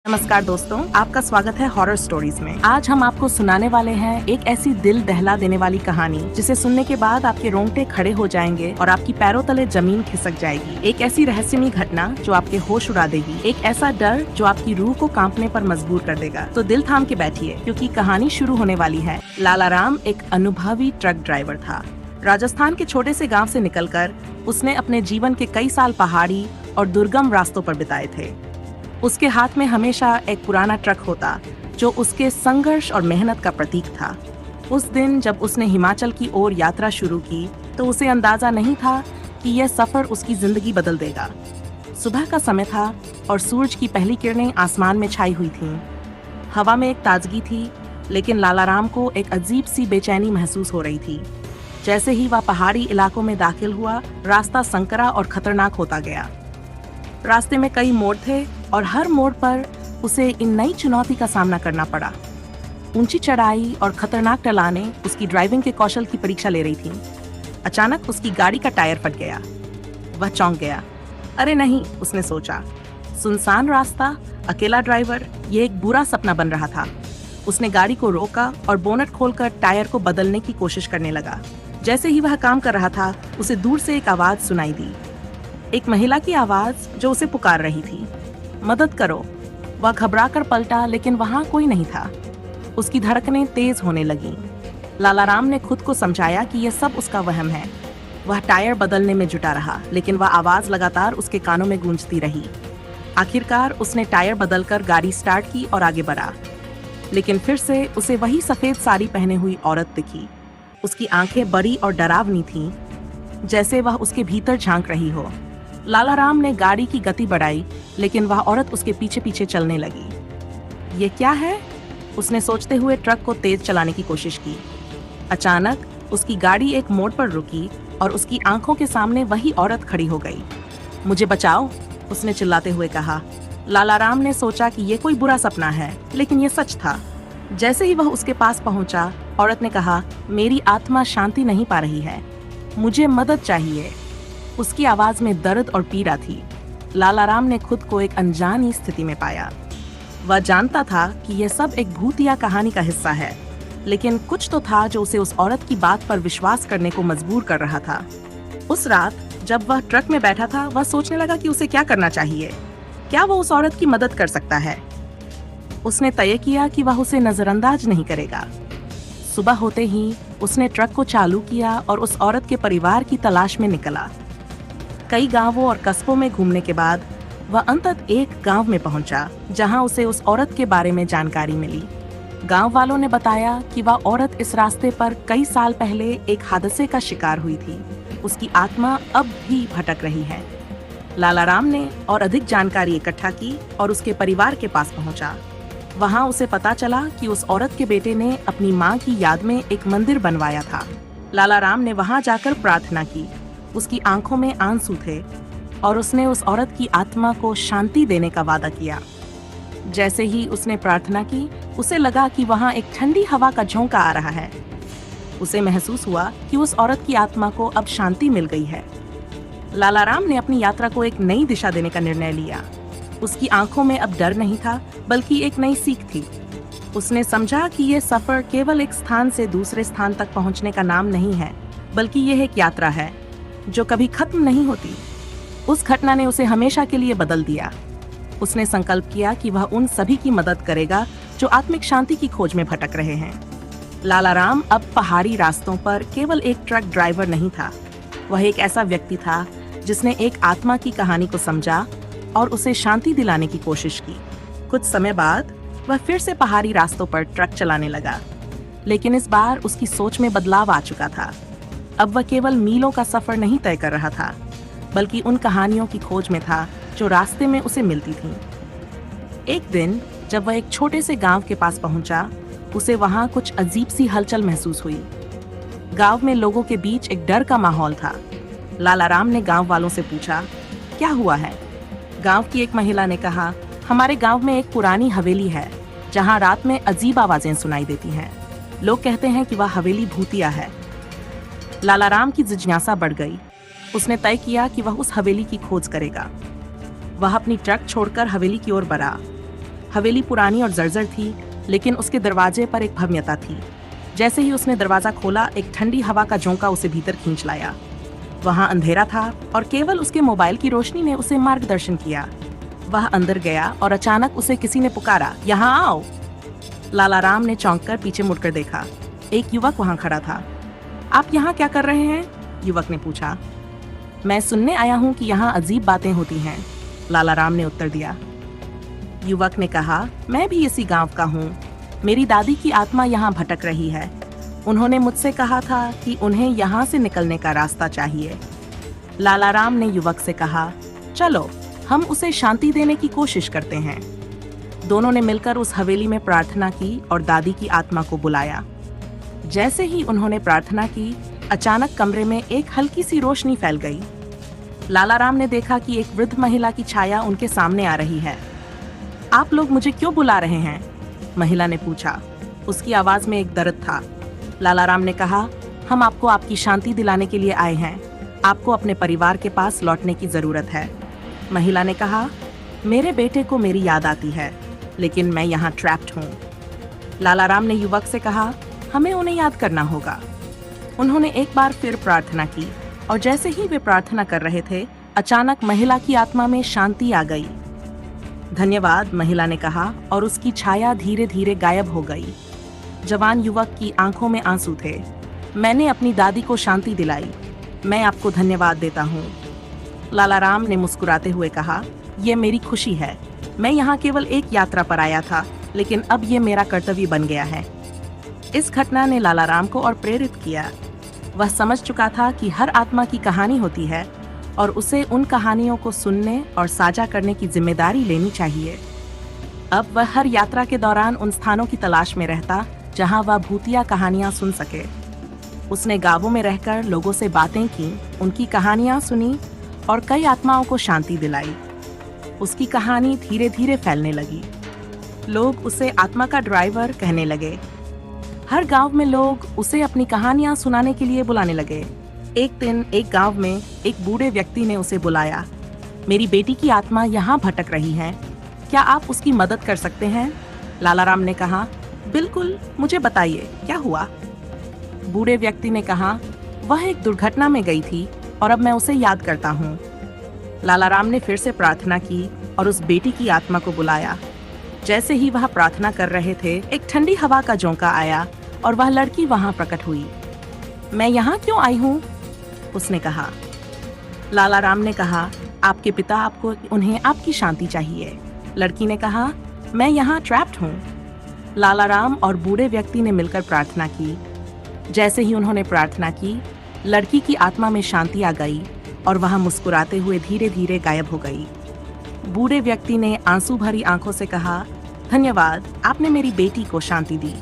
नमस्कार दोस्तों, आपका स्वागत है हॉरर स्टोरीज में। आज हम आपको सुनाने वाले हैं एक ऐसी दिल दहला देने वाली कहानी जिसे सुनने के बाद आपके रोंगटे खड़े हो जाएंगे और आपकी पैरों तले जमीन खिसक जाएगी। एक ऐसी रहस्यमयी घटना जो आपके होश उड़ा देगी, एक ऐसा डर जो आपकी रूह को कांपने पर मजबूर कर देगा। तो दिल थाम के बैठिए क्योंकि कहानी शुरू होने वाली है। लालाराम एक अनुभवी ट्रक ड्राइवर था। राजस्थान के छोटे से गाँव से निकलकर उसने अपने जीवन के कई साल पहाड़ी और दुर्गम रास्तों पर बिताए थे। उसके हाथ में हमेशा एक पुराना ट्रक होता जो उसके संघर्ष और मेहनत का प्रतीक था। उस दिन जब उसने हिमाचल की ओर यात्रा शुरू की तो उसे अंदाजा नहीं था कि यह सफर उसकी जिंदगी बदल देगा। सुबह का समय था और सूरज की पहली किरणें आसमान में छाई हुई थीं। हवा में एक ताजगी थी, लेकिन लालाराम को एक अजीब सी बेचैनी महसूस हो रही थी। जैसे ही वह पहाड़ी इलाकों में दाखिल हुआ, रास्ता संकरा और खतरनाक होता गया। रास्ते में कई मोड़ थे और हर मोड़ पर उसे इन नई चुनौती का सामना करना पड़ा। ऊंची चढ़ाई और खतरनाक ढलानें उसकी ड्राइविंग के कौशल की परीक्षा ले रही थीं। अचानक उसकी गाड़ी का टायर फट गया। वह चौंक गया। अरे नहीं, उसने सोचा। सुनसान रास्ता, अकेला ड्राइवर, ये एक बुरा सपना बन रहा था। उसने गाड़ी को रोका और बोनट खोलकर टायर को बदलने की कोशिश करने लगा। जैसे ही वह काम कर रहा था, उसे दूर से एक आवाज सुनाई दी। एक महिला की आवाज जो उसे पुकार रही थी, मदद करो। वह घबराकर पलटा, लेकिन वहां कोई नहीं था। उसकी धड़कनें तेज होने लगीं। लालाराम ने खुद को समझाया कि यह सब उसका वहम है। वह टायर बदलने में जुटा रहा, लेकिन वह आवाज लगातार उसके कानों में गूंजती रही। आखिरकार उसने टायर बदलकर गाड़ी स्टार्ट की और आगे बढ़ा, लेकिन फिर से उसे वही सफेद साड़ी पहने हुई औरत दिखी। उसकी आंखें बड़ी और डरावनी थीं, जैसे वह उसके भीतर झांक रही हो। लालाराम ने गाड़ी की गति बढ़ाई, लेकिन वह औरत उसके पीछे पीछे चलने लगी। ये क्या है? उसने सोचते हुए ट्रक को तेज चलाने की कोशिश की। अचानक उसकी गाड़ी एक मोड़ पर रुकी और उसकी आंखों के सामने वही औरत खड़ी हो गई। मुझे बचाओ, उसने चिल्लाते हुए कहा। लालाराम ने सोचा कि ये कोई बुरा सपना है, लेकिन ये सच था। जैसे ही वह उसके पास पहुंचा, औरत ने कहा, मेरी आत्मा शांति नहीं पा रही है, मुझे मदद चाहिए। उसकी आवाज में दर्द और पीड़ा थी। लालाराम ने खुद को एक अनजानी स्थिति में पाया। वह जानता था कि यह सब एक भूतिया कहानी का हिस्सा है, लेकिन कुछ तो था जो उसे उस औरत की बात पर विश्वास करने को मजबूर कर रहा था। उस रात जब वह ट्रक में बैठा था, वह सोचने लगा कि उसे क्या करना चाहिए। क्या वो उस औरत की मदद कर सकता है? उसने तय किया कि वह उसे नजरअंदाज नहीं करेगा। सुबह होते ही उसने ट्रक को चालू किया और उस औरत के परिवार की तलाश में निकला। कई गांवों और कस्बों में घूमने के बाद वह अंततः एक गांव में पहुंचा, जहां उसे उस औरत के बारे में जानकारी मिली। गांव वालों ने बताया कि वह औरत इस रास्ते पर कई साल पहले एक हादसे का शिकार हुई थी। उसकी आत्मा अब भी भटक रही है। लालाराम ने और अधिक जानकारी इकट्ठा की और उसके परिवार के पास पहुंचा। वहां उसे पता चला कि उस औरत के बेटे ने अपनी मां की याद में एक मंदिर बनवाया था। लालाराम ने वहां जाकर प्रार्थना की। उसकी आंखों में आंसू थे और उसने उस औरत की आत्मा को शांति देने का वादा किया। जैसे ही उसने प्रार्थना की, उसे लगा कि वहां एक ठंडी हवा का झोंका आ रहा है। उसे महसूस हुआ कि उस औरत की आत्मा को अब शांति मिल गई है। लालाराम ने अपनी यात्रा को एक नई दिशा देने का निर्णय लिया। उसकी आंखों में अब डर नहीं था, बल्कि एक नई सीख थी। उसने समझा कि यह सफर केवल एक स्थान से दूसरे स्थान तक पहुंचने का नाम नहीं है, बल्कि यह एक यात्रा है जो कभी खत्म नहीं होती। उस घटना ने उसे हमेशा के लिए बदल दिया। उसने संकल्प किया कि वह उन सभी की मदद करेगा जो आत्मिक शांति की खोज में भटक रहे हैं। लालाराम अब पहाड़ी रास्तों पर केवल एक ट्रक ड्राइवर नहीं था, वह एक ऐसा व्यक्ति था जिसने एक आत्मा की कहानी को समझा और उसे शांति दिलाने की कोशिश की। कुछ समय बाद वह फिर से पहाड़ी रास्तों पर ट्रक चलाने लगा, लेकिन इस बार उसकी सोच में बदलाव आ चुका था। अब वह केवल मीलों का सफर नहीं तय कर रहा था, बल्कि उन कहानियों की खोज में था जो रास्ते में उसे मिलती थीं। एक दिन जब वह एक छोटे से गांव के पास पहुंचा, उसे वहां कुछ अजीब सी हलचल महसूस हुई। गांव में लोगों के बीच एक डर का माहौल था। लालाराम ने गांव वालों से पूछा, क्या हुआ है? गांव की एक महिला ने कहा, हमारे गांव में एक पुरानी हवेली है जहां रात में अजीब आवाजें सुनाई देती हैं। लोग कहते हैं कि वह हवेली भूतिया है। लालाराम की जिज्ञासा बढ़ गई। उसने तय किया कि वह उस हवेली की खोज करेगा। वह अपनी ट्रक छोड़कर हवेली की ओर बढ़ा। हवेली पुरानी और जर्जर थी, लेकिन उसके दरवाजे पर एक भव्यता थी। जैसे ही उसने दरवाजा खोला, एक ठंडी हवा का झोंका उसे भीतर खींच लाया। वहां अंधेरा था और केवल उसके मोबाइल की रोशनी ने उसे मार्गदर्शन किया। वह अंदर गया और अचानक उसे किसी ने पुकारा, यहाँ आओ। लालाराम ने चौंककर पीछे मुड़कर देखा। एक युवक वहां खड़ा था। आप यहाँ क्या कर रहे हैं? युवक ने पूछा। मैं सुनने आया हूँ कि यहाँ अजीब बातें होती हैं, लालाराम ने उत्तर दिया। युवक ने कहा, मैं भी इसी गांव का हूँ। मेरी दादी की आत्मा यहाँ भटक रही है। उन्होंने मुझसे कहा था कि उन्हें यहाँ से निकलने का रास्ता चाहिए। लालाराम ने युवक से कहा, चलो हम उसे शांति देने की कोशिश करते हैं। दोनों ने मिलकर उस हवेली में प्रार्थना की और दादी की आत्मा को बुलाया। जैसे ही उन्होंने प्रार्थना की, अचानक कमरे में एक हल्की सी रोशनी फैल गई। लालाराम ने देखा कि एक वृद्ध महिला की छाया उनके सामने आ रही है। आप लोग मुझे क्यों बुला रहे हैं? महिला ने पूछा। उसकी आवाज में एक दर्द था। लालाराम ने कहा, हम आपको आपकी शांति दिलाने के लिए आए हैं। आपको अपने परिवार के पास लौटने की जरूरत है। महिला ने कहा, मेरे बेटे को मेरी याद आती है, लेकिन मैं यहाँ ट्रैप्ड हूँ। लालाराम ने युवक से कहा, हमें उन्हें याद करना होगा। उन्होंने एक बार फिर प्रार्थना की और जैसे ही वे प्रार्थना कर रहे थे, अचानक महिला की आत्मा में शांति आ गई। धन्यवाद, महिला ने कहा और उसकी छाया धीरे धीरे गायब हो गई। जवान युवक की आंखों में आंसू थे। मैंने अपनी दादी को शांति दिलाई। मैं आपको धन्यवाद देता हूँ। लालाराम ने मुस्कुराते हुए कहा, यह मेरी खुशी है। मैं यहाँ केवल एक यात्रा पर आया था, लेकिन अब ये मेरा कर्तव्य बन गया है। इस घटना ने लालाराम को और प्रेरित किया। वह समझ चुका था कि हर आत्मा की कहानी होती है और उसे उन कहानियों को सुनने और साझा करने की जिम्मेदारी लेनी चाहिए। अब वह हर यात्रा के दौरान उन स्थानों की तलाश में रहता जहां वह भूतिया कहानियां सुन सके। उसने गांवों में रहकर लोगों से बातें की, उनकी कहानियां सुनी और कई आत्माओं को शांति दिलाई। उसकी कहानी धीरे धीरे फैलने लगी। लोग उसे आत्मा का ड्राइवर कहने लगे। हर गांव में लोग उसे अपनी कहानियां सुनाने के लिए बुलाने लगे। एक दिन एक गांव में एक बूढ़े व्यक्ति ने उसे बुलाया। मेरी बेटी की आत्मा यहाँ भटक रही है, क्या आप उसकी मदद कर सकते हैं? लालाराम ने कहा, बिल्कुल, मुझे बताइए क्या हुआ? बूढ़े व्यक्ति ने कहा, वह एक दुर्घटना में गई थी और अब मैं उसे याद करता हूँ। लालाराम ने फिर से प्रार्थना की और उस बेटी की आत्मा को बुलाया। जैसे ही वह प्रार्थना कर रहे थे, एक ठंडी हवा का झोंका आया और वह लड़की वहां प्रकट हुई। मैं यहाँ क्यों आई हूँ? उसने कहा। लालाराम ने कहा, आपके पिता आपको उन्हें आपकी शांति चाहिए। लड़की ने कहा, मैं यहाँ ट्रैप्ड हूँ। लालाराम और बूढ़े व्यक्ति ने मिलकर प्रार्थना की। जैसे ही उन्होंने प्रार्थना की, लड़की की आत्मा में शांति आ गई और वह मुस्कुराते हुए धीरे धीरे गायब हो गई। बूढ़े व्यक्ति ने आंसू भरी आंखों से कहा, धन्यवाद, आपने मेरी बेटी को शांति दी।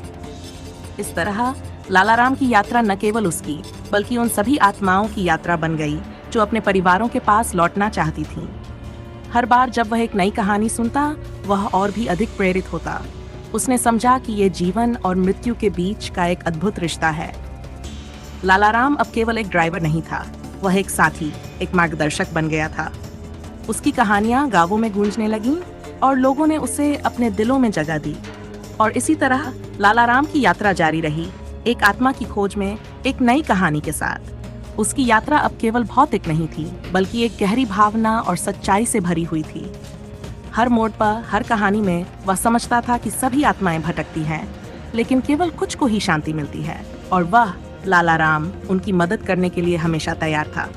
इस तरह लालाराम की यात्रा न केवल उसकी, बल्कि उन सभी आत्माओं की यात्रा बन गई जो अपने परिवारों के पास लौटना चाहती थीं। हर बार जब वह एक नई कहानी सुनता, वह और भी अधिक प्रेरित होता। उसने समझा कि ये जीवन और मृत्यु के बीच का एक अद्भुत रिश्ता है। लालाराम अब केवल एक ड्राइवर नहीं था, वह एक साथी, एक मार्गदर्शक बन गया था। उसकी कहानियां गांवों में गूंजने लगीं और लोगों ने उसे अपने दिलों में जगह दी। और इसी तरह लालाराम की यात्रा जारी रही, एक आत्मा की खोज में एक नई कहानी के साथ। उसकी यात्रा अब केवल भौतिक नहीं थी, बल्कि एक गहरी भावना और सच्चाई से भरी हुई थी। हर मोड़ पर, हर कहानी में वह समझता था कि सभी आत्माएं भटकती हैं, लेकिन केवल कुछ को ही शांति मिलती है, और वह लालाराम उनकी मदद करने के लिए हमेशा तैयार था।